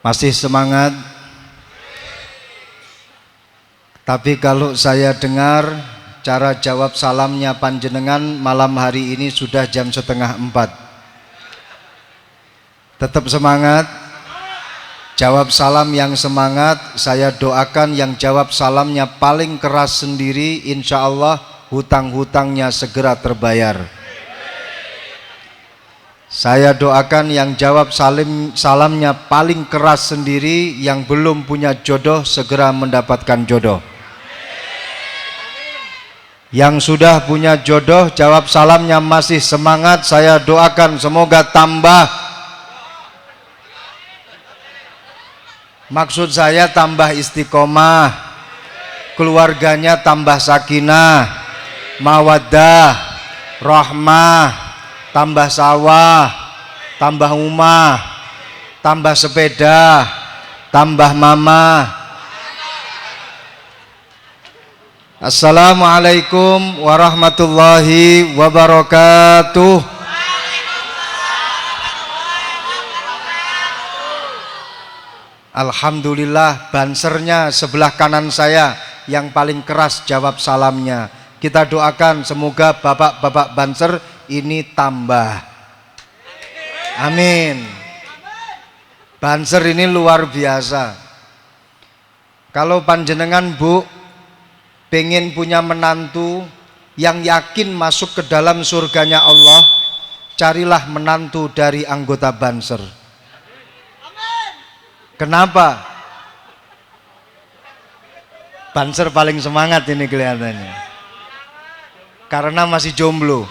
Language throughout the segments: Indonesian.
Masih semangat? Tapi kalau saya dengar cara jawab salamnya panjenengan malam hari ini sudah jam 3:30. Tetap semangat? Jawab salam yang semangat. Saya doakan yang jawab salamnya paling keras sendiri, insya Allah hutang-hutangnya segera terbayar. Saya doakan yang jawab salamnya paling keras sendiri, yang belum punya jodoh segera mendapatkan jodoh. Yang sudah punya jodoh jawab salamnya masih semangat, saya doakan semoga tambah. Maksud saya tambah istiqomah, keluarganya tambah sakinah, mawaddah, rahmah, tambah sawah, tambah rumah, tambah sepeda, tambah mama. Assalamualaikum warahmatullahi wabarakatuh. Alhamdulillah, bansernya sebelah kanan saya yang paling keras jawab salamnya. Kita doakan semoga bapak-bapak banser ini tambah. Amin. Banser ini luar biasa. Kalau panjenengan Bu pengen punya menantu yang yakin masuk ke dalam surganya Allah, carilah menantu dari anggota banser. Kenapa? Banser paling semangat ini kelihatannya. Karena masih jomblo.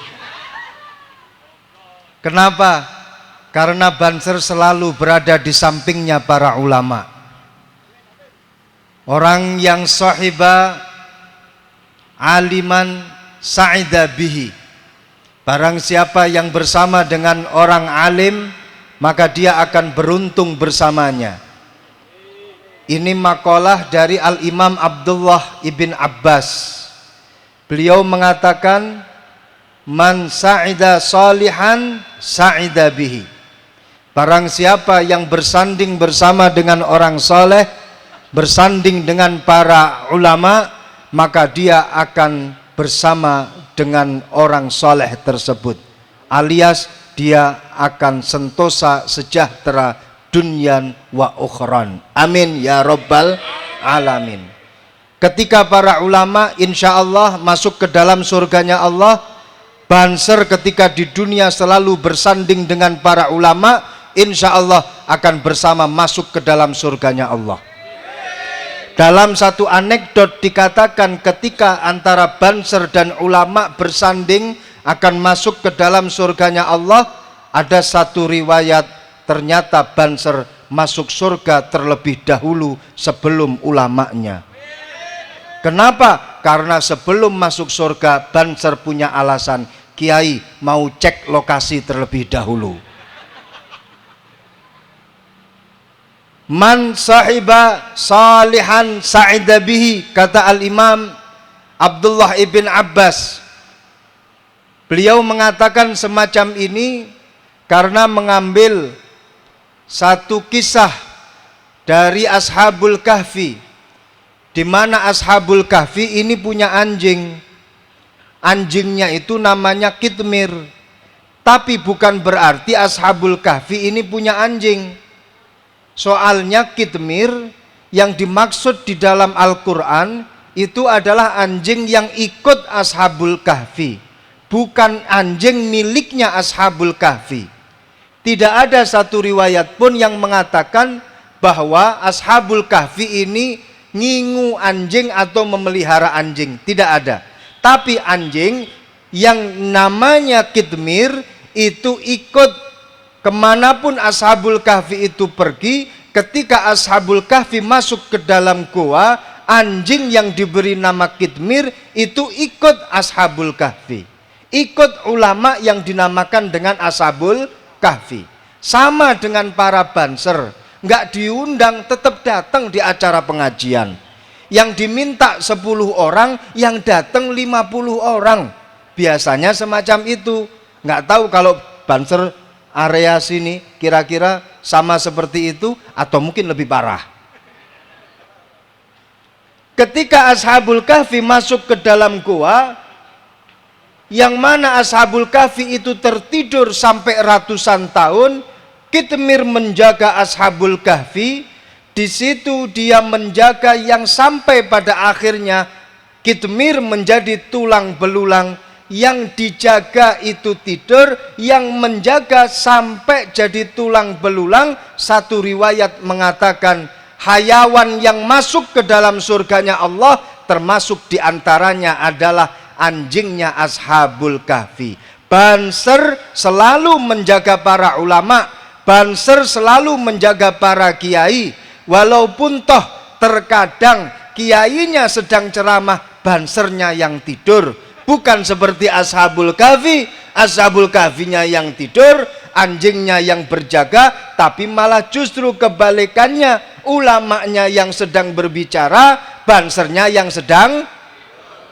Kenapa? Karena banser selalu berada di sampingnya para ulama. Orang yang sahiba aliman sa'ida bihi. Barang siapa yang bersama dengan orang alim, maka dia akan beruntung bersamanya. Ini makalah dari Al-Imam Abdullah ibn Abbas. Beliau mengatakan, man sa'ida salihan sa'ida bihi. Barang siapa yang bersanding bersama dengan orang soleh, bersanding dengan para ulama, maka dia akan bersama dengan orang soleh tersebut, alias dia akan sentosa sejahtera dunyan wa ukhran. Amin ya rabbal alamin. Ketika para ulama insya Allah masuk ke dalam surganya Allah, banser ketika di dunia selalu bersanding dengan para ulama, insya Allah akan bersama masuk ke dalam surganya Allah. Dalam satu anekdot dikatakan ketika antara banser dan ulama bersanding akan masuk ke dalam surganya Allah, ada satu riwayat ternyata banser masuk surga terlebih dahulu sebelum ulamanya. Kenapa? Karena sebelum masuk surga banser punya alasan, Kiai mau cek lokasi terlebih dahulu. Man sahiba salihan sa'ida bihi, kata Al-Imam Abdullah ibn Abbas. Beliau mengatakan semacam ini karena mengambil satu kisah dari Ashabul Kahfi, di mana Ashabul Kahfi ini punya anjing. Anjingnya itu namanya Kitmir. Tapi bukan berarti Ashabul Kahfi ini punya anjing. Soalnya Kitmir yang dimaksud di dalam Al-Quran itu adalah anjing yang ikut Ashabul Kahfi, bukan anjing miliknya Ashabul Kahfi. Tidak ada satu riwayat pun yang mengatakan bahwa Ashabul Kahfi ini ngingu anjing atau memelihara anjing. Tidak ada. Tapi anjing yang namanya Kitmir itu ikut kemanapun Ashabul Kahfi itu pergi. Ketika Ashabul Kahfi masuk ke dalam gua, anjing yang diberi nama Kitmir itu ikut Ashabul Kahfi, ikut ulama yang dinamakan dengan Ashabul Kahfi. Sama dengan para banser, nggak diundang tetap datang di acara pengajian. Yang diminta 10 orang, yang datang 50 orang. Biasanya semacam itu. Nggak tahu kalau banser area sini kira-kira sama seperti itu atau mungkin lebih parah. Ketika Ashabul Kahfi masuk ke dalam gua, yang mana Ashabul Kahfi itu tertidur sampai ratusan tahun, Qitmir menjaga Ashabul Kahfi. Di situ dia menjaga yang sampai pada akhirnya Qitmir menjadi tulang belulang. Yang dijaga itu tidur, yang menjaga sampai jadi tulang belulang. Satu riwayat mengatakan hayawan yang masuk ke dalam surganya Allah, termasuk diantaranya adalah anjingnya Ashabul Kahfi. Banser selalu menjaga para ulama, Banser selalu menjaga para kiai. Walaupun toh terkadang kiainya sedang ceramah, Bansernya yang tidur. Bukan seperti Ashabul Kahfi, Ashabul Kahfinya yang tidur, anjingnya yang berjaga, tapi malah justru kebalikannya, ulamanya yang sedang berbicara, Bansernya yang sedang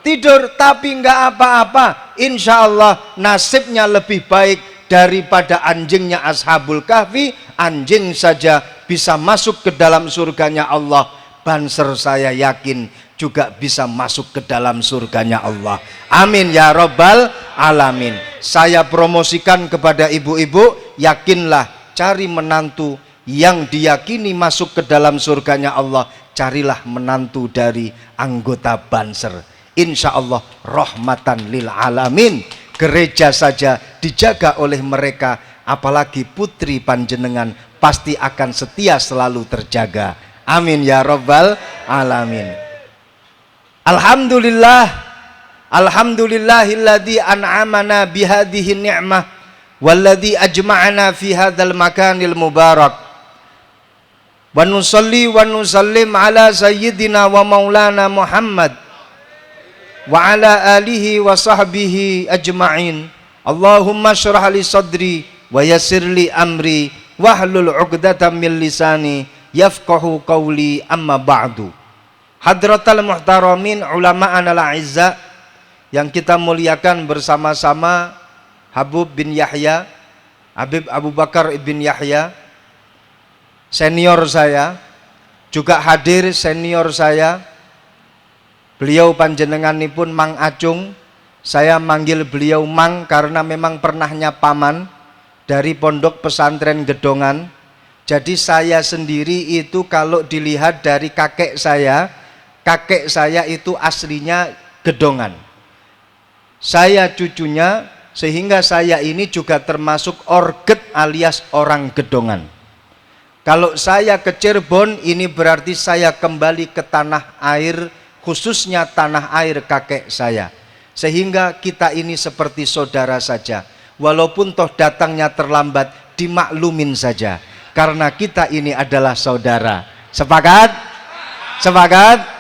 tidur. Tapi enggak apa-apa, insya Allah nasibnya lebih baik daripada anjingnya Ashabul Kahfi. Anjing saja bisa masuk ke dalam surganya Allah, Banser saya yakin juga bisa masuk ke dalam surganya Allah. Amin ya Rabbal Alamin. Saya promosikan kepada ibu-ibu, yakinlah cari menantu yang diyakini masuk ke dalam surganya Allah. Carilah menantu dari anggota Banser. Insya Allah rahmatan lil alamin. Gereja saja dijaga oleh mereka, apalagi putri panjenengan pasti akan setia selalu terjaga. Amin ya Rabbal Alamin. Alhamdulillah, alhamdulillahilladzi an'amana bihadhihi ni'mah walladzi ajma'ana fi hadzal makanil mubarak. Wa nusalli wa nusallim ala sayyidina wa maulana Muhammad wa ala alihi wa sahbihi ajma'in. Allahumma shrah li sadri wa yassir li amri wahlul 'uqdatam min lisani yafqahu qawli, amma ba'du. Hadratal muhtaramin ulama'an al-a'izza yang kita muliakan bersama-sama, Habib bin Yahya, Habib Abu Bakar bin Yahya, senior saya, juga hadir senior saya, beliau panjenenganipun Mang Acung. Saya manggil beliau Mang karena memang pernahnya paman dari pondok pesantren Gedongan. Jadi saya sendiri itu kalau dilihat dari kakek saya itu aslinya Gedongan. Saya cucunya, sehingga saya ini juga termasuk orget alias orang Gedongan. Kalau saya ke Cirebon, ini berarti saya kembali ke tanah air, khususnya tanah air kakek saya. Sehingga kita ini seperti saudara saja. Walaupun toh datangnya terlambat, dimaklumin saja. Karena kita ini adalah saudara. Sepakat? Sepakat?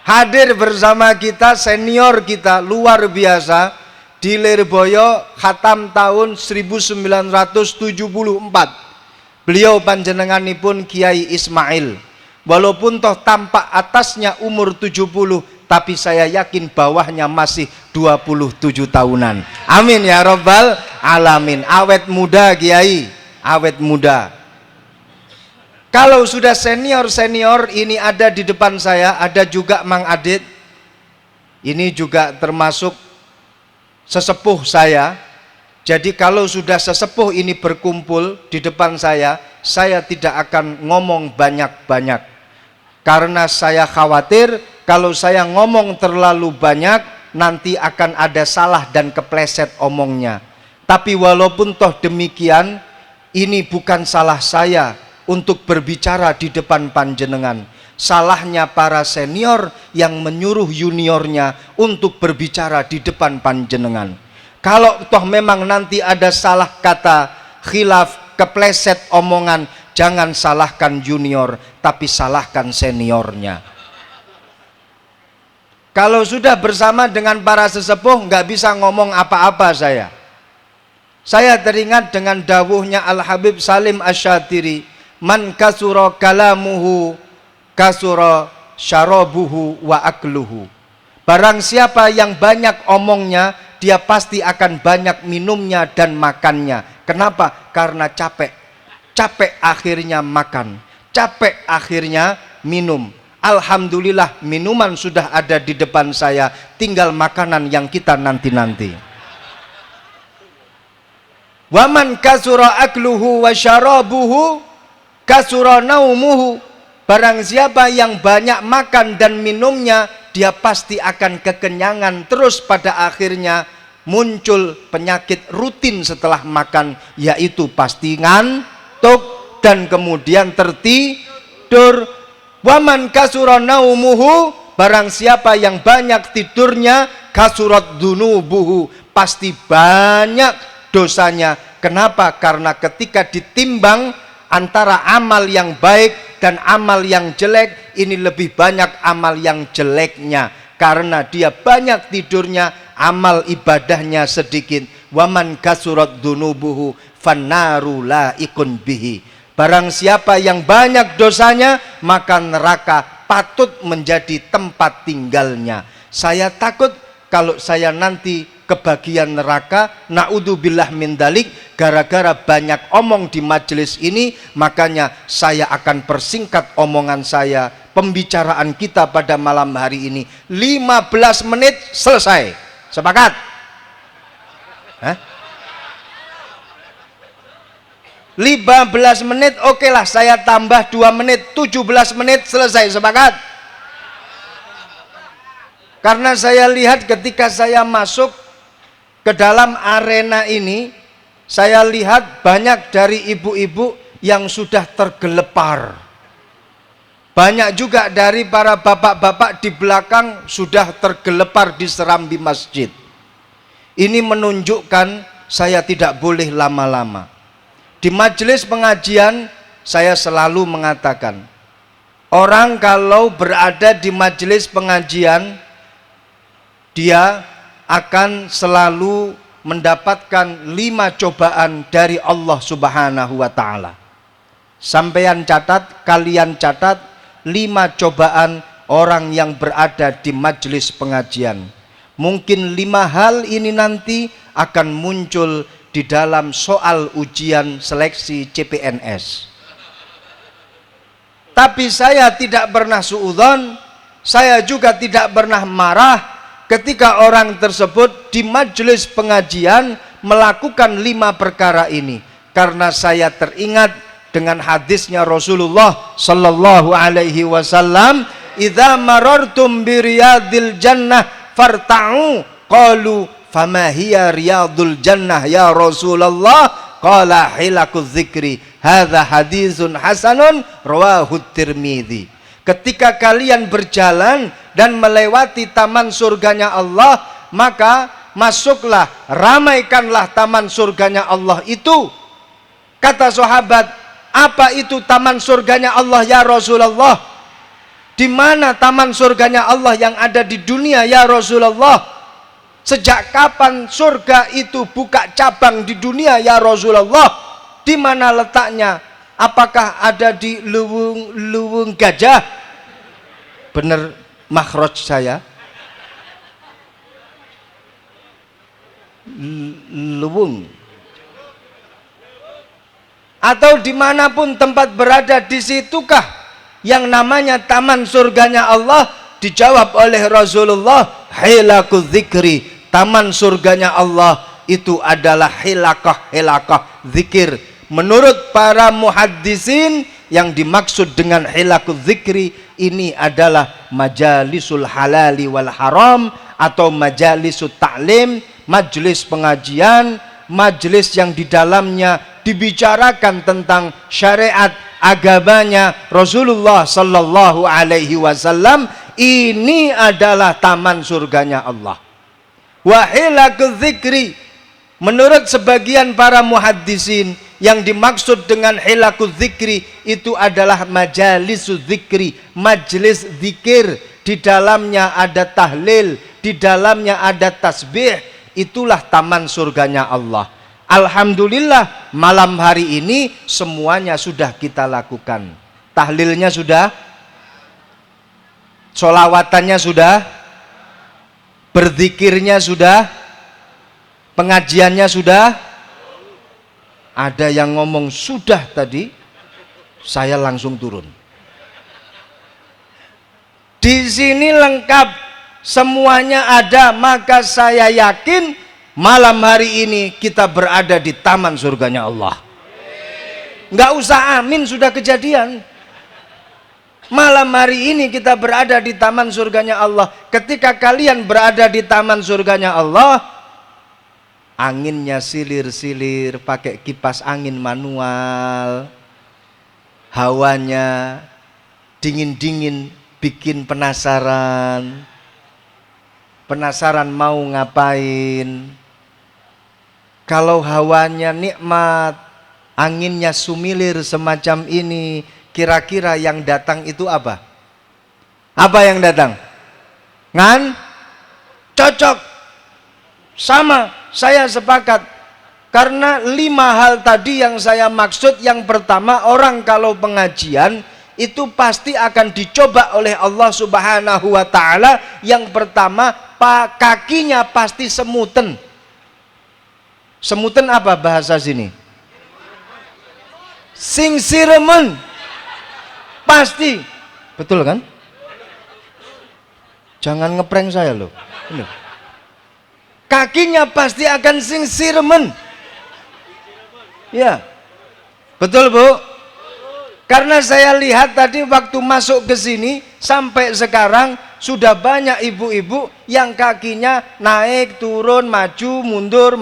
Hadir bersama kita senior kita luar biasa di Lirboyo, khatam tahun 1974. Beliau panjenenganipun Kiai Ismail. Walaupun toh tampak atasnya umur 70, tapi saya yakin bawahnya masih 27 tahunan. Amin ya Rabbal Alamin. Awet muda Kiai, awet muda. Kalau sudah senior-senior, ini ada di depan saya, ada juga Mang Adit. Ini juga termasuk sesepuh saya. Jadi kalau sudah sesepuh ini berkumpul di depan saya tidak akan ngomong banyak-banyak. Karena saya khawatir kalau saya ngomong terlalu banyak, nanti akan ada salah dan kepleset omongnya. Tapi walaupun toh demikian, ini bukan salah saya untuk berbicara di depan panjenengan. Salahnya para senior yang menyuruh juniornya untuk berbicara di depan panjenengan. Kalau toh memang nanti ada salah kata, khilaf, kepleset omongan, jangan salahkan junior, tapi salahkan seniornya. Kalau sudah bersama dengan para sesepuh, nggak bisa ngomong apa-apa saya. Saya teringat dengan dawuhnya Al-Habib Salim Asy-Syatiri, man kasura kalamuhu kasura syarabuhu wa akluhu. Barang siapa yang banyak omongnya, dia pasti akan banyak minumnya dan makannya. Kenapa? Karena capek. Capek akhirnya makan, capek akhirnya minum. Alhamdulillah minuman sudah ada di depan saya, tinggal makanan yang kita nanti-nanti. Waman kasura akluhu wa syarabuhu kasura naumuhu. Barang siapa yang banyak makan dan minumnya, dia pasti akan kekenyangan. Terus pada akhirnya muncul penyakit rutin setelah makan, yaitu pasti ngantuk dan kemudian tertidur. Waman kasura naumuhu, barang siapa yang banyak tidurnya, kasurat dunubuhu, pasti banyak dosanya. Kenapa? Karena ketika ditimbang antara amal yang baik dan amal yang jelek, ini lebih banyak amal yang jeleknya karena dia banyak tidurnya, amal ibadahnya sedikit. Waman kasurat dunubuhu fannaru laikun bihi. Barang siapa yang banyak dosanya, maka neraka patut menjadi tempat tinggalnya. Saya takut kalau saya nanti kebagian neraka, naudzubillah min dalik, gara-gara banyak omong di majelis ini. Makanya saya akan persingkat omongan saya, pembicaraan kita pada malam hari ini 15 menit selesai. Sepakat? Hah? 15 menit, oke lah, saya tambah 2 menit, 17 menit selesai. Sepakat? Karena saya lihat ketika saya masuk ke dalam arena ini, saya lihat banyak dari ibu-ibu yang sudah tergelepar. Banyak juga dari para bapak-bapak di belakang sudah tergelepar di serambi masjid. Ini menunjukkan saya tidak boleh lama-lama. Di majelis pengajian saya selalu mengatakan, orang kalau berada di majelis pengajian, dia akan selalu mendapatkan 5 cobaan dari Allah Subhanahu wa ta'ala. Sampeyan catat, kalian catat 5 cobaan orang yang berada di majelis pengajian. Mungkin 5 hal ini nanti akan muncul di dalam soal ujian seleksi CPNS. Tapi saya tidak pernah suudzon, saya juga tidak pernah marah ketika orang tersebut di majelis pengajian melakukan 5 perkara ini, karena saya teringat dengan hadisnya Rasulullah sallallahu alaihi wasallam, "Idza marartum bi riyadil jannah farta'u." Qalu, "Fama hiya riyadul jannah ya Rasulullah?" Qala, "Hilakuz zikri." Hadza hadisun hasanun rawahu Tirmidzi. Ketika kalian berjalan dan melewati taman surganya Allah, maka masuklah, ramaikanlah taman surganya Allah itu. Kata sahabat, "Apa itu taman surganya Allah ya Rasulullah? Di mana taman surganya Allah yang ada di dunia ya Rasulullah? Sejak kapan surga itu buka cabang di dunia ya Rasulullah? Di mana letaknya? Apakah ada di luwung gajah?" Benar makhraj saya? Luwung. Atau dimanapun tempat berada, di situkah yang namanya taman surganya Allah? Dijawab oleh Rasulullah, "Hilakuz zikri." Taman surganya Allah itu adalah hilakah zikir. Menurut para muhaddisin, yang dimaksud dengan hilakuz zikri ini adalah majalisul halali wal haram, atau majalisul ta'lim, majelis pengajian, majelis yang di dalamnya dibicarakan tentang syariat agamanya Rasulullah sallallahu alaihi wasallam. Ini adalah taman surganya Allah. Wa hilakuz zikri, menurut sebagian para muhaddisin, yang dimaksud dengan hilakuz zikri itu adalah majalisuz zikri, majelis zikir. Di dalamnya ada tahlil, di dalamnya ada tasbih. Itulah taman surganya Allah. Alhamdulillah malam hari ini semuanya sudah kita lakukan. Tahlilnya sudah, sholawatannya sudah, berzikirnya sudah, pengajiannya sudah. Ada yang ngomong sudah tadi, saya langsung turun. Di sini lengkap, semuanya ada, maka saya yakin malam hari ini kita berada di taman surganya Allah. Nggak usah amin, sudah kejadian. Malam hari ini kita berada di taman surganya Allah. Ketika kalian berada di taman surganya Allah, anginnya silir-silir pakai kipas angin manual, hawanya dingin-dingin, bikin penasaran. Penasaran mau ngapain. Kalau hawanya nikmat, anginnya sumilir semacam ini, kira-kira yang datang itu apa? Apa yang datang? Cocok. Sama, saya sepakat. Karena 5 hal tadi yang saya maksud. Yang pertama, orang kalau pengajian itu pasti akan dicoba oleh Allah Subhanahu wa ta'ala. Yang pertama, kakinya pasti semuten. Semuten apa bahasa sini? Sing siremen. Pasti. Betul kan? Jangan ngeprank saya loh. Ini. Kakinya pasti akan sing siremen. Ya. Betul, Bu? Karena saya lihat tadi waktu masuk ke sini sampai sekarang sudah banyak ibu-ibu yang kakinya naik, turun, maju, mundur.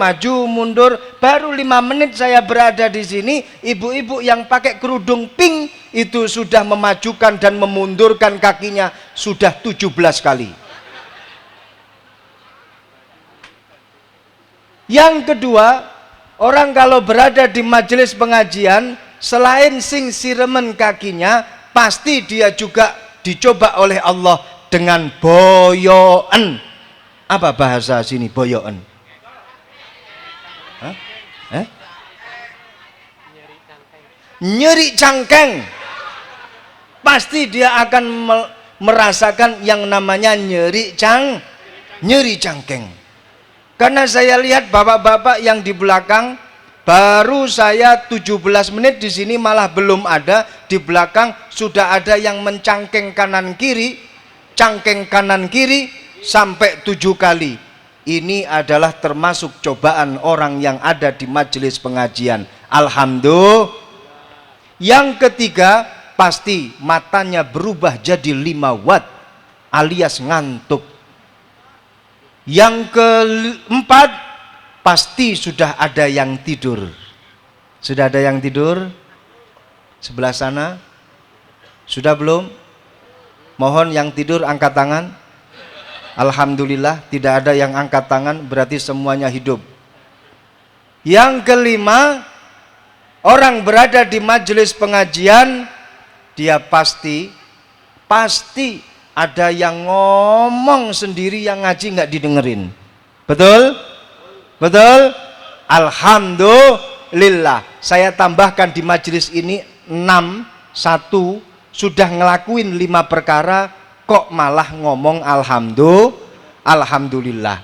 Baru 5 menit saya berada di sini, ibu-ibu yang pakai kerudung pink itu sudah memajukan dan memundurkan kakinya sudah 17 kali. Yang kedua, orang kalau berada di majelis pengajian, selain sing siremen kakinya, pasti dia juga dicoba oleh Allah dengan boyoen. Apa bahasa sini boyoen? Nyeri cangkeng. Pasti dia akan merasakan yang namanya nyeri cangkeng. Karena saya lihat bapak-bapak yang di belakang, baru saya 17 menit di sini malah belum ada, di belakang sudah ada yang mencangkeng kanan kiri, cangkeng kanan kiri sampai 7 kali. Ini adalah termasuk cobaan orang yang ada di majelis pengajian. Alhamdulillah. Yang ketiga, pasti matanya berubah jadi 5 watt alias ngantuk. Yang keempat, pasti sudah ada yang tidur. Sudah ada yang tidur? Sebelah sana? Sudah belum? Mohon yang tidur angkat tangan. Alhamdulillah, tidak ada yang angkat tangan, berarti semuanya hidup. Yang kelima, orang berada di majelis pengajian, dia pasti ada yang ngomong sendiri, yang ngaji nggak didengerin. Betul? Betul? Alhamdulillah. Saya tambahkan di majelis ini 1 sudah ngelakuin 5 perkara, kok malah ngomong alhamdulillah.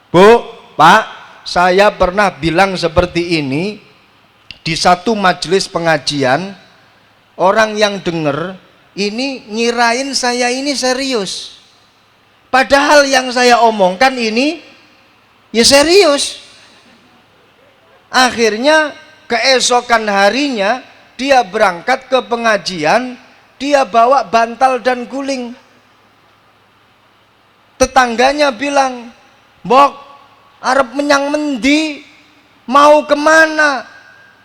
Bu, Pak, saya pernah bilang seperti ini di satu majelis pengajian. Orang yang denger ini ngirain saya ini serius, padahal yang saya omongkan ini ya serius. Akhirnya keesokan harinya dia berangkat ke pengajian, dia bawa bantal dan guling. Tetangganya bilang, "Mbok, arep menyang mendi? Mau kemana?"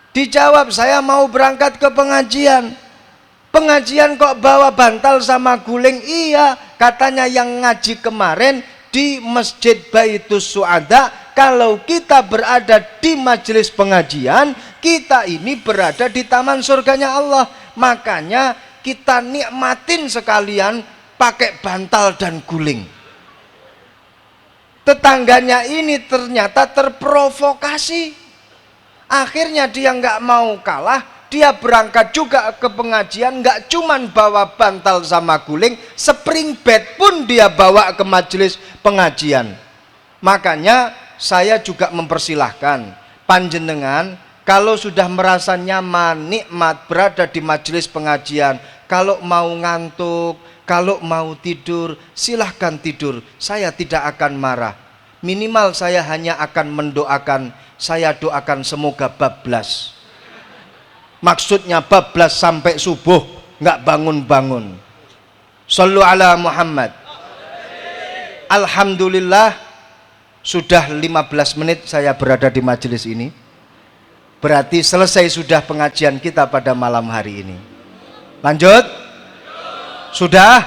Dijawab, "Saya mau berangkat ke pengajian." "Pengajian kok bawa bantal sama guling?" "Iya, katanya yang ngaji kemarin di Masjid Baitus Suada, kalau kita berada di majelis pengajian, kita ini berada di taman surganya Allah. Makanya kita nikmatin sekalian pakai bantal dan guling." Tetangganya ini ternyata terprovokasi. Akhirnya dia nggak mau kalah, dia berangkat juga ke pengajian, nggak cuman bawa bantal sama guling, spring bed pun dia bawa ke majelis pengajian. Makanya saya juga mempersilahkan panjenengan, kalau sudah merasa nyaman, nikmat berada di majelis pengajian, kalau mau ngantuk, kalau mau tidur, silahkan tidur. Saya tidak akan marah. Minimal saya hanya akan mendoakan, saya doakan semoga bablas. Maksudnya bablas sampai subuh, nggak bangun-bangun. Shallu ala Muhammad. Alhamdulillah, sudah 15 menit saya berada di majelis ini. Berarti selesai sudah pengajian kita pada malam hari ini. Lanjut? Sudah?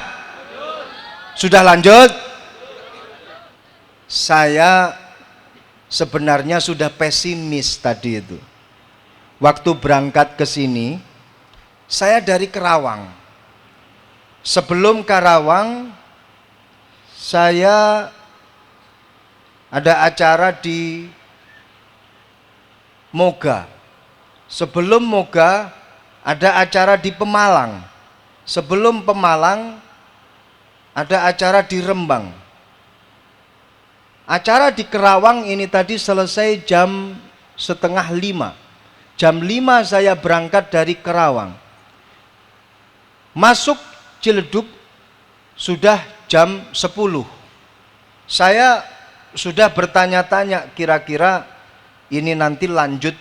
Sudah lanjut? Saya sebenarnya sudah pesimis tadi itu. Waktu berangkat ke sini, saya dari Karawang. Sebelum Karawang, saya ada acara di Moga. Sebelum Moga, ada acara di Pemalang. Sebelum Pemalang, ada acara di Rembang. Acara di Karawang ini tadi selesai jam 4:30. Jam 5 saya berangkat dari Karawang. Masuk Ciledug sudah jam 10. Saya sudah bertanya-tanya kira-kira ini nanti lanjut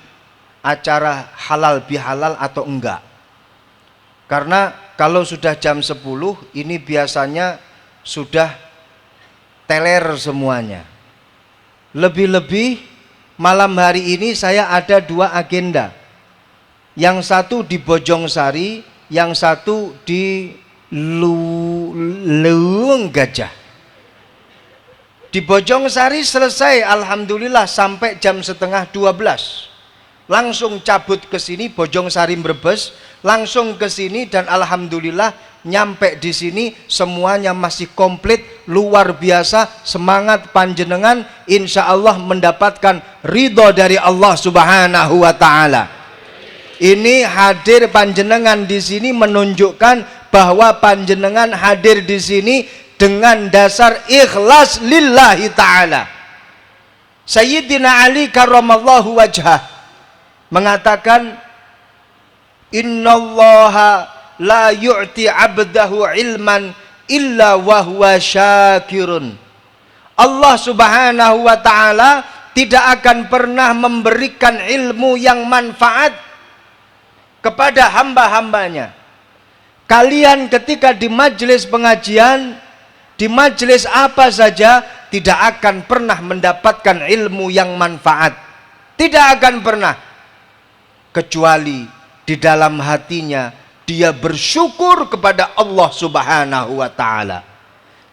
acara halal bihalal atau enggak. Karena kalau sudah jam 10 ini biasanya sudah teler semuanya. Lebih-lebih malam hari ini saya ada 2 agenda. Yang satu di Bojongsari, yang satu di Luwung Gajah. Di Bojongsari selesai alhamdulillah sampai jam 11:30. Langsung cabut ke sini Bojongsari Brebes, langsung ke sini dan alhamdulillah nyampe di sini semuanya masih komplit, luar biasa. Semangat panjenengan, insya Allah mendapatkan ridho dari Allah Subhanahu wa Ta'ala. Ini hadir panjenengan di sini menunjukkan bahwa panjenengan hadir di sini dengan dasar ikhlas lillahi ta'ala. Sayyidina Ali karramallahu wajhah mengatakan, innallaha la yu'ti abdahu ilman illa wa huwa syakirun. Allah Subhanahu wa ta'ala tidak akan pernah memberikan ilmu yang manfaat kepada hamba-hambanya. Kalian ketika di majelis pengajian, di majelis apa saja, tidak akan pernah mendapatkan ilmu yang manfaat. Tidak akan pernah. Kecuali di dalam hatinya dia bersyukur kepada Allah Subhanahu wa Ta'ala.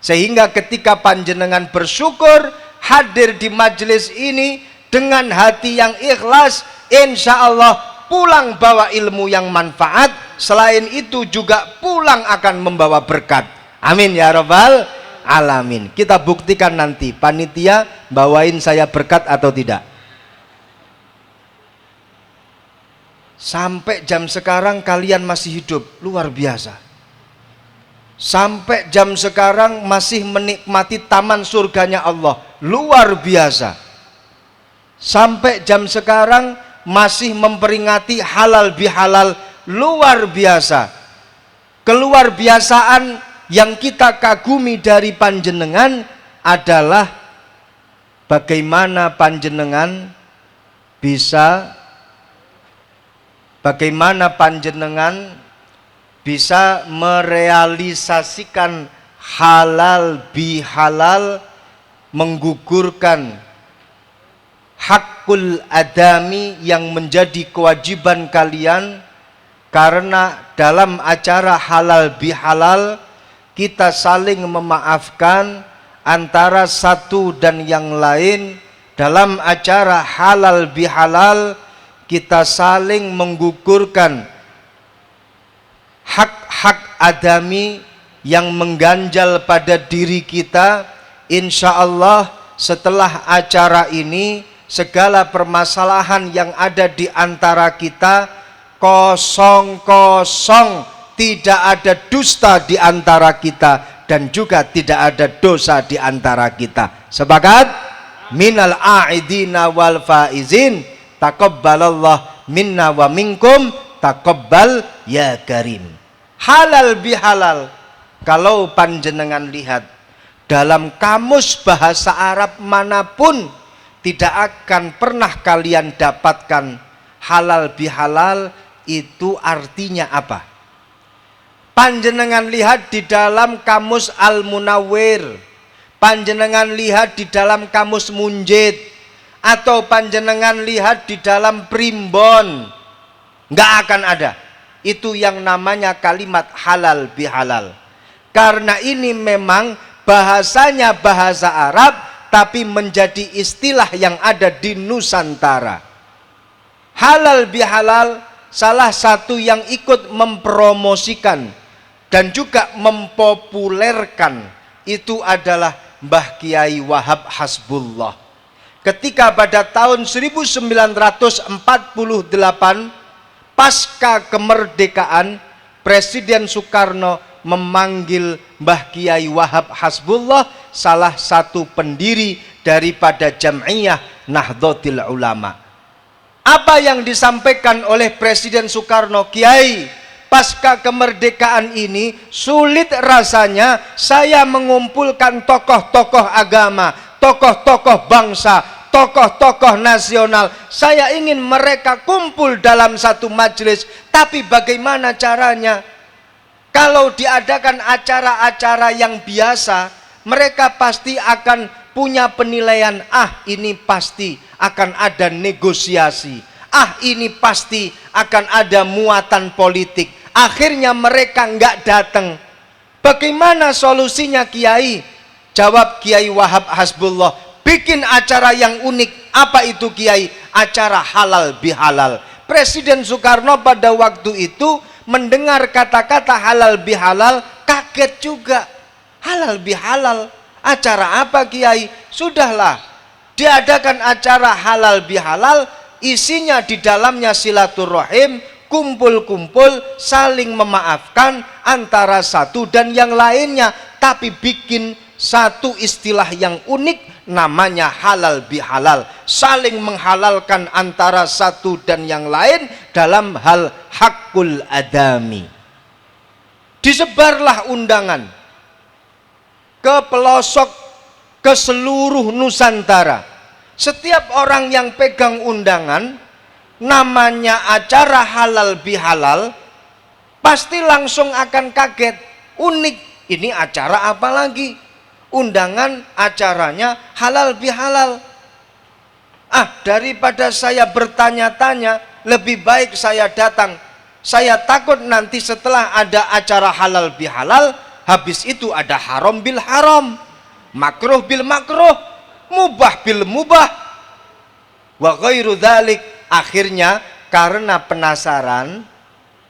Sehingga ketika panjenengan bersyukur hadir di majelis ini dengan hati yang ikhlas, insya Allah pulang bawa ilmu yang manfaat. Selain itu juga pulang akan membawa berkat. Amin ya rabbal alamin. Kita buktikan nanti panitia bawain saya berkat atau tidak. Sampai jam sekarang kalian masih hidup, luar biasa. Sampai jam sekarang masih menikmati taman surganya Allah, luar biasa. Sampai jam sekarang masih memperingati halal bihalal, luar biasa. Keluar biasaan yang kita kagumi dari panjenengan adalah bagaimana panjenengan bisa merealisasikan halal bihalal, menggugurkan hakul adami yang menjadi kewajiban kalian. Karena dalam acara halal bihalal kita saling memaafkan antara satu dan yang lain. Dalam acara halal bihalal kita saling menggugurkan hak-hak adami yang mengganjal pada diri kita. Insya Allah setelah acara ini segala permasalahan yang ada di antara kita kosong, tidak ada dusta di antara kita dan juga tidak ada dosa di antara kita. Sepakat? Minal a'idina wal faizin taqabbalallah minna wa minkum taqabbal ya karim. Halal bihalal, kalau panjenengan lihat dalam kamus bahasa Arab manapun tidak akan pernah kalian dapatkan halal bihalal itu artinya apa. Panjenengan lihat di dalam kamus Al-Munawwir, panjenengan lihat di dalam kamus Munjid, atau panjenengan lihat di dalam Primbon, nggak akan ada itu yang namanya kalimat halal bihalal. Karena ini memang bahasanya bahasa Arab, tapi menjadi istilah yang ada di Nusantara. Halal bihalal salah satu yang ikut mempromosikan dan juga mempopulerkan itu adalah Mbah Kiai Wahab Hasbullah. Ketika pada tahun 1948 pasca kemerdekaan, Presiden Soekarno memanggil Mbah Kiai Wahab Hasbullah, salah satu pendiri daripada Jam'iyah Nahdlatul Ulama. Apa yang disampaikan oleh Presiden Soekarno, Kiai, pasca kemerdekaan ini sulit rasanya saya mengumpulkan tokoh-tokoh agama, tokoh-tokoh bangsa, tokoh-tokoh nasional. Saya ingin mereka kumpul dalam satu majelis, tapi bagaimana caranya? Kalau diadakan acara-acara yang biasa, mereka pasti akan punya penilaian, ini pasti akan ada negosiasi, ini pasti akan ada muatan politik. Akhirnya mereka nggak datang. Bagaimana solusinya, Kiai? Jawab Kiai Wahab Hasbullah, bikin acara yang unik. Apa itu, Kiai? Acara halal bihalal. Presiden Soekarno pada waktu itu mendengar kata-kata halal bihalal kaget juga. Halal bihalal, acara apa, Kiai? Sudahlah, diadakan acara halal bihalal, isinya di dalamnya silaturahim, kumpul-kumpul, saling memaafkan antara satu dan yang lainnya, tapi bikin satu istilah yang unik namanya halal bihalal, saling menghalalkan antara satu dan yang lain dalam hal hakul adami. Disebarlah undangan ke pelosok, ke seluruh Nusantara. Setiap orang yang pegang undangan namanya acara halal bihalal pasti langsung akan kaget. Unik, ini acara apa lagi? Undangan acaranya halal bihalal. Daripada saya bertanya-tanya, lebih baik saya datang. Saya takut nanti setelah ada acara halal bihalal, habis itu ada haram bil haram, makruh bil makruh, mubah bil mubah, wa ghairu dzalik. Akhirnya karena penasaran,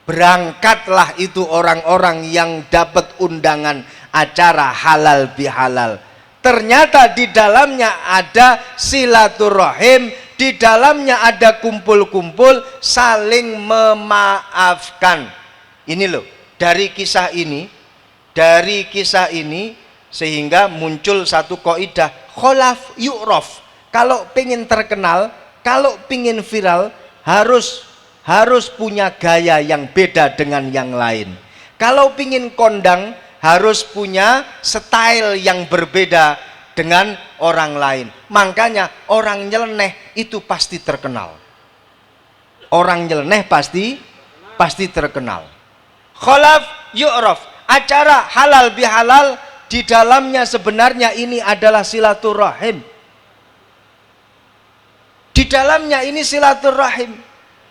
berangkatlah itu orang-orang yang dapat undangan acara halal bihalal. Ternyata di dalamnya ada silaturahim, di dalamnya ada kumpul-kumpul, saling memaafkan. Ini loh, dari kisah ini sehingga muncul satu kaidah kholaf yu'raf. Kalau pengen terkenal, kalau pengen viral, harus punya gaya yang beda dengan yang lain. Kalau pengen kondang, harus punya style yang berbeda dengan orang lain. Makanya orang nyeleneh itu pasti terkenal. Orang nyeleneh pasti terkenal. Kholaf yu'raf, acara halal bihalal, di dalamnya sebenarnya ini adalah silaturahim. Di dalamnya ini silaturahim,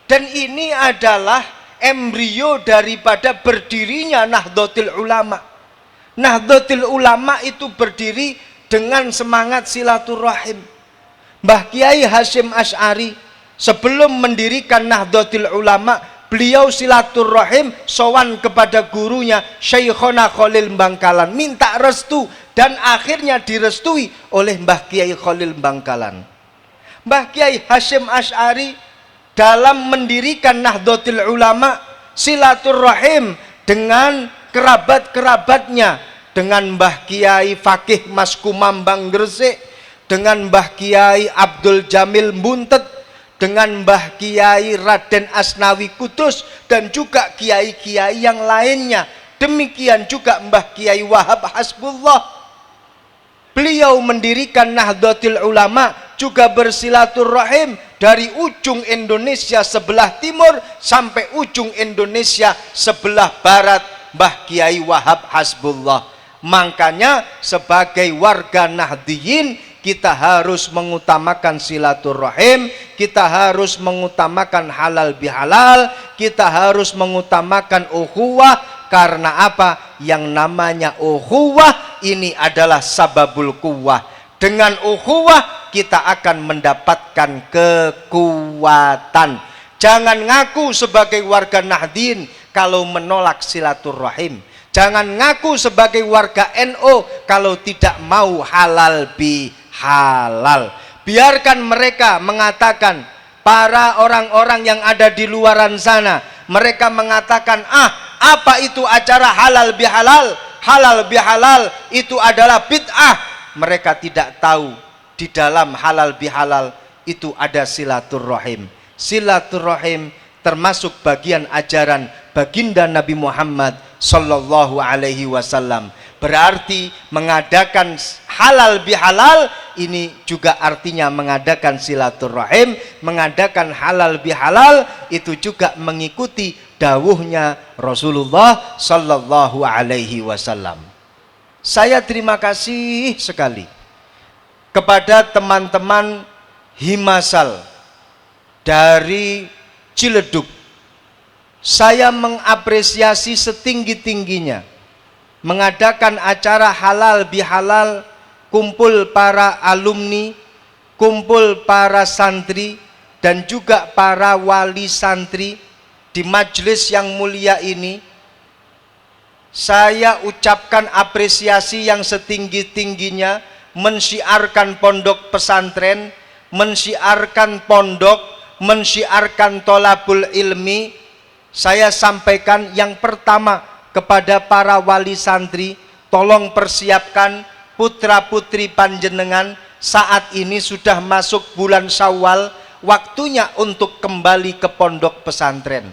dan ini adalah embrio daripada berdirinya Nahdlatul Ulama. Nahdlatul Ulama itu berdiri dengan semangat silaturahim. Mbah Kiai Hasyim Asy'ari sebelum mendirikan Nahdlatul Ulama, beliau silaturahim sowan kepada gurunya Syekhona Khalil Bangkalan, minta restu, dan akhirnya direstui oleh Mbah Kiai Khalil Bangkalan. Mbah Kiai Hasyim Asy'ari dalam mendirikan Nahdlatul Ulama silaturahim dengan kerabat-kerabatnya, dengan Mbah Kiai Fakih Mas Kumambang Gresik, dengan Mbah Kiai Abdul Jamil Buntet, dengan Mbah Kiai Raden Asnawi Kudus dan juga kiai-kiai yang lainnya. Demikian juga Mbah Kiai Wahab Hasbullah. Beliau mendirikan Nahdlatul Ulama, juga bersilaturahim dari ujung Indonesia sebelah timur sampai ujung Indonesia sebelah barat, Mbah Kiai Wahab Hasbullah. Makanya sebagai warga Nahdiyin kita harus mengutamakan silaturahim, kita harus mengutamakan halal bihalal, kita harus mengutamakan ukhuwah. Karena apa? Yang namanya ukhuwah ini adalah sababul quwwah. Dengan ukhuwah kita akan mendapatkan kekuatan. Jangan ngaku sebagai warga Nahdien kalau menolak silaturahim. Jangan ngaku sebagai warga NU kalau tidak mau halal bihalal. Biarkan mereka mengatakan, para orang-orang yang ada di luaran sana, mereka mengatakan, apa itu acara halal bihalal? Halal bihalal itu adalah bid'ah. Mereka tidak tahu di dalam halal bihalal itu ada silaturahim. Silaturahim termasuk bagian ajaran baginda Nabi Muhammad sallallahu alaihi wasallam. Berarti mengadakan halal bihalal ini juga artinya mengadakan silaturahim. Mengadakan halal bihalal itu juga mengikuti dawuhnya Rasulullah sallallahu alaihi wasallam. Saya terima kasih sekali kepada teman-teman Himasal dari Ciledug. Saya mengapresiasi setinggi-tingginya mengadakan acara halal bihalal, kumpul para alumni, kumpul para santri dan juga para wali santri di majelis yang mulia ini. Saya ucapkan apresiasi yang setinggi-tingginya, mensyiarkan pondok pesantren, mensyiarkan pondok, mensyiarkan tolabul ilmi. Saya sampaikan yang pertama kepada para wali santri, tolong persiapkan putra-putri panjenengan. Saat ini sudah masuk bulan Syawal, waktunya untuk kembali ke pondok pesantren.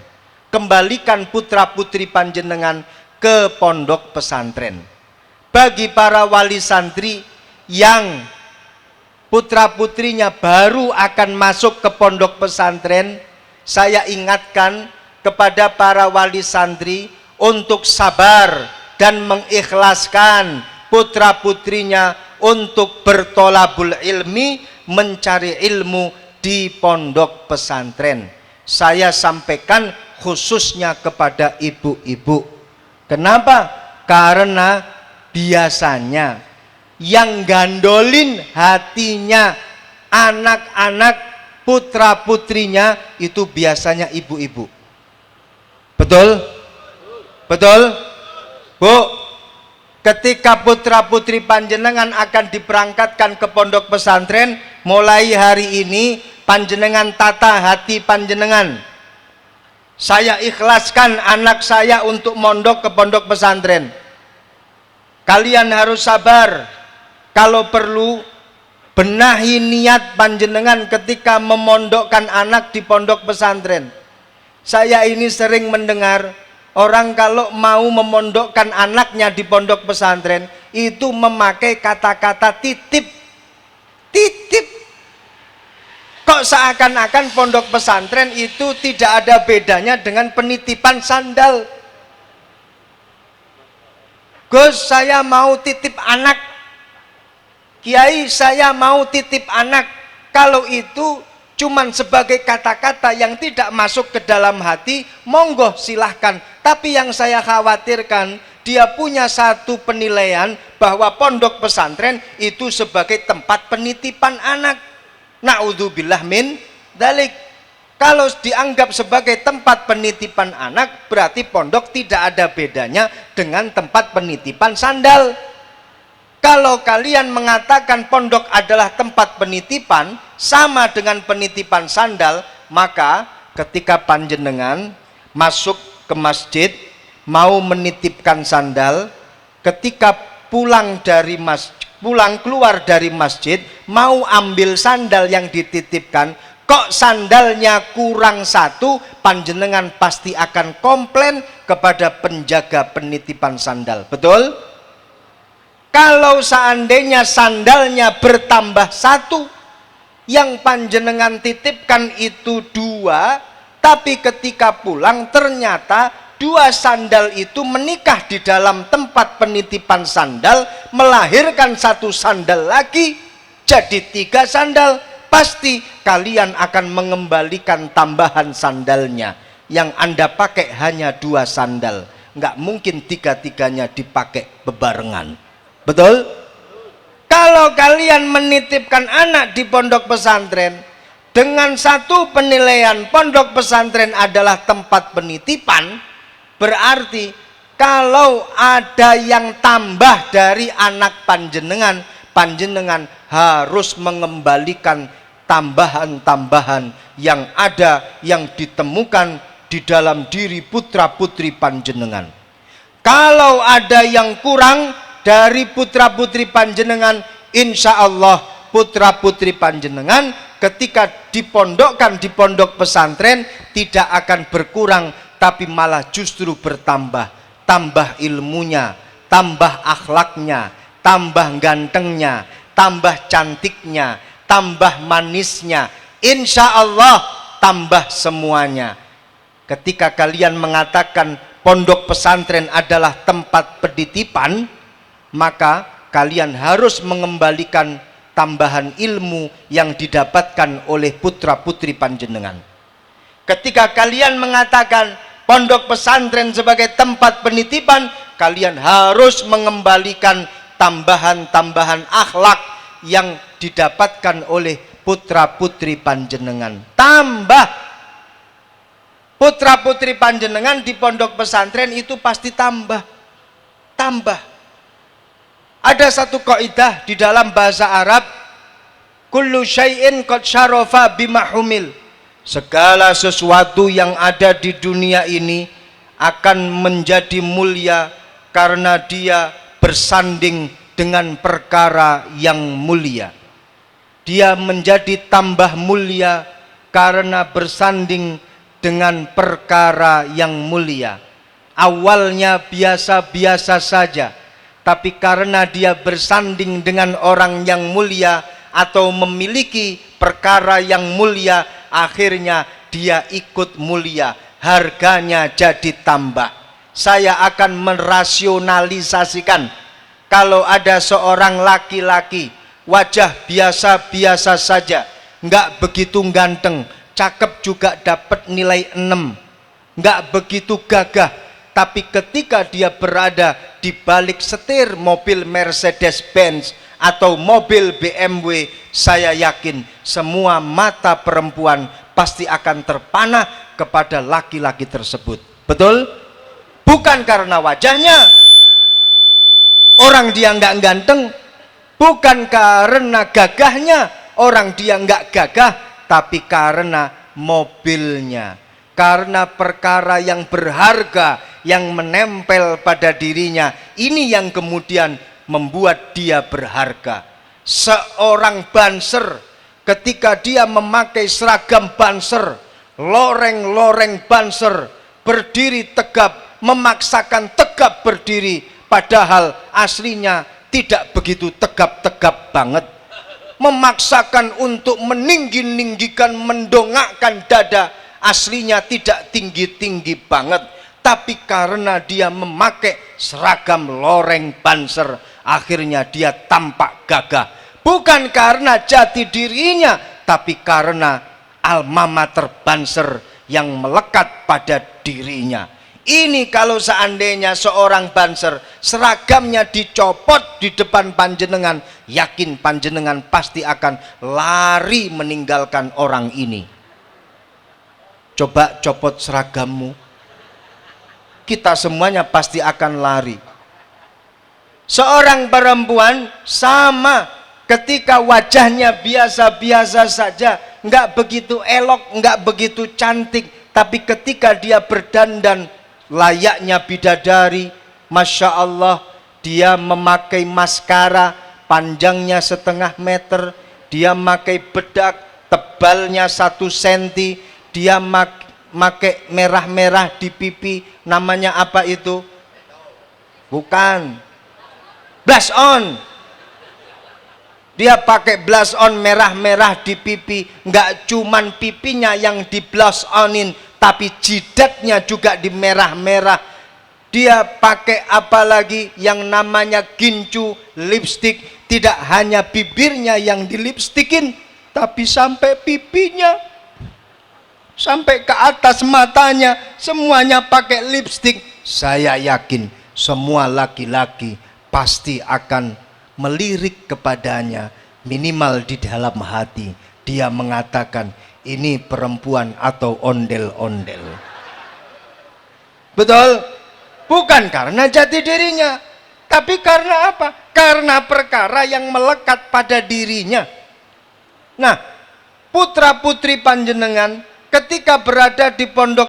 Kembalikan putra-putri panjenengan ke pondok pesantren. Bagi para wali santri yang putra-putrinya baru akan masuk ke pondok pesantren, saya ingatkan kepada para wali santri untuk sabar dan mengikhlaskan putra-putrinya untuk bertolabul ilmi, mencari ilmu di pondok pesantren. Saya sampaikan khususnya kepada ibu-ibu. Kenapa? Karena biasanya yang gandolin hatinya anak-anak putra-putrinya itu biasanya ibu-ibu. Betul? Betul? Bu, ketika putra-putri panjenengan akan diberangkatkan ke pondok pesantren, mulai hari ini panjenengan tata hati panjenengan. Saya ikhlaskan anak saya untuk mondok ke pondok pesantren. Kalian harus sabar. Kalau perlu, benahi niat panjenengan ketika memondokkan anak di pondok pesantren. Saya ini sering mendengar orang kalau mau memondokkan anaknya di pondok pesantren itu memakai kata-kata titip. Titip. Kok seakan-akan pondok pesantren itu tidak ada bedanya dengan penitipan sandal. Gus, saya mau titip anak. Kiai, saya mau titip anak. Kalau itu cuman sebagai kata-kata yang tidak masuk ke dalam hati, monggo silahkan. Tapi yang saya khawatirkan, dia punya satu penilaian bahwa pondok pesantren itu sebagai tempat penitipan anak. Na'udzubillah min dalik. Kalau dianggap sebagai tempat penitipan anak, berarti pondok tidak ada bedanya dengan tempat penitipan sandal. Kalau kalian mengatakan pondok adalah tempat penitipan, sama dengan penitipan sandal, maka ketika panjenengan masuk ke masjid, mau menitipkan sandal, ketika pulang keluar dari masjid, mau ambil sandal yang dititipkan, Kok sandalnya kurang satu, panjenengan pasti akan komplain kepada penjaga penitipan sandal. Betul? Kalau seandainya sandalnya bertambah satu, yang panjenengan titipkan itu dua, tapi ketika pulang ternyata dua sandal itu menikah di dalam tempat penitipan sandal, melahirkan satu sandal lagi, jadi tiga sandal. Pasti kalian akan mengembalikan tambahan sandalnya. Yang Anda pakai hanya dua sandal, nggak mungkin tiga-tiganya dipakai bebarengan. Betul? Kalau kalian menitipkan anak di pondok pesantren dengan satu penilaian pondok pesantren adalah tempat penitipan, berarti kalau ada yang tambah dari anak panjenengan, panjenengan harus mengembalikan tambahan-tambahan yang ada, yang ditemukan di dalam diri putra-putri panjenengan. Kalau ada yang kurang dari putra-putri panjenengan, insya Allah putra-putri panjenengan ketika dipondokkan di pondok pesantren tidak akan berkurang, tapi malah justru bertambah. Tambah ilmunya, tambah akhlaknya, tambah gantengnya, tambah cantiknya, tambah manisnya, insya Allah tambah semuanya. Ketika kalian mengatakan pondok pesantren adalah tempat penitipan, maka kalian harus mengembalikan tambahan ilmu yang didapatkan oleh putra-putri panjenengan. Ketika kalian mengatakan pondok pesantren sebagai tempat penitipan, kalian harus mengembalikan tambahan-tambahan akhlak yang didapatkan oleh putra-putri panjenengan. Tambah putra-putri panjenengan di pondok pesantren itu pasti tambah. Ada satu kaidah di dalam bahasa Arab, kullu syai'in qad syarafa bima humil. Segala sesuatu yang ada di dunia ini akan menjadi mulia karena dia bersanding dengan perkara yang mulia. Dia menjadi tambah mulia karena bersanding dengan perkara yang mulia. Awalnya biasa-biasa saja, tapi karena dia bersanding dengan orang yang mulia atau memiliki perkara yang mulia, akhirnya dia ikut mulia, harganya jadi tambah. Saya akan merasionalisasikan, kalau ada seorang laki-laki wajah biasa-biasa saja, nggak begitu ganteng, cakep juga dapat nilai 6, nggak begitu gagah, tapi ketika dia berada di balik setir mobil Mercedes-Benz atau mobil BMW, saya yakin semua mata perempuan pasti akan terpanah kepada laki-laki tersebut. Betul? Bukan karena wajahnya, orang dia nggak ganteng, bukan karena gagahnya, orang dia nggak gagah, tapi karena mobilnya, karena perkara yang berharga yang menempel pada dirinya. Ini yang kemudian membuat dia berharga. Seorang banser ketika dia memakai seragam banser, loreng-loreng banser, berdiri tegap, memaksakan tegap berdiri, padahal aslinya tidak begitu tegap-tegap banget, memaksakan untuk meninggi-ninggikan, mendongakkan dada, aslinya tidak tinggi-tinggi banget, tapi karena dia memakai seragam loreng banser, akhirnya dia tampak gagah. Bukan karena jati dirinya, tapi karena alma mater banser yang melekat pada dirinya. Ini kalau seandainya seorang banser seragamnya dicopot di depan panjenengan, yakin panjenengan pasti akan lari meninggalkan orang ini. Coba copot seragammu, kita semuanya pasti akan lari. Seorang perempuan sama, ketika wajahnya biasa-biasa saja, nggak begitu elok, nggak begitu cantik, tapi ketika dia berdandan layaknya bidadari, masya Allah, dia memakai maskara panjangnya 1/2 meter, dia memakai bedak tebalnya 1 senti, dia make merah-merah di pipi, namanya apa itu? Bukan blush on. Dia pakai blush on merah-merah di pipi. Nggak cuman pipinya yang di blush onin, tapi jidatnya juga di merah-merah. Dia pakai apa lagi yang namanya gincu, lipstick. Tidak hanya bibirnya yang dilipstikin, tapi sampai pipinya, sampai ke atas matanya, semuanya pakai lipstick. Saya yakin semua laki-laki pasti akan melirik kepadanya, minimal di dalam hati. Dia mengatakan, ini perempuan atau ondel-ondel. Betul? Bukan karena jati dirinya, tapi karena apa? Karena perkara yang melekat pada dirinya. Nah, putra-putri panjenengan ketika berada di pondok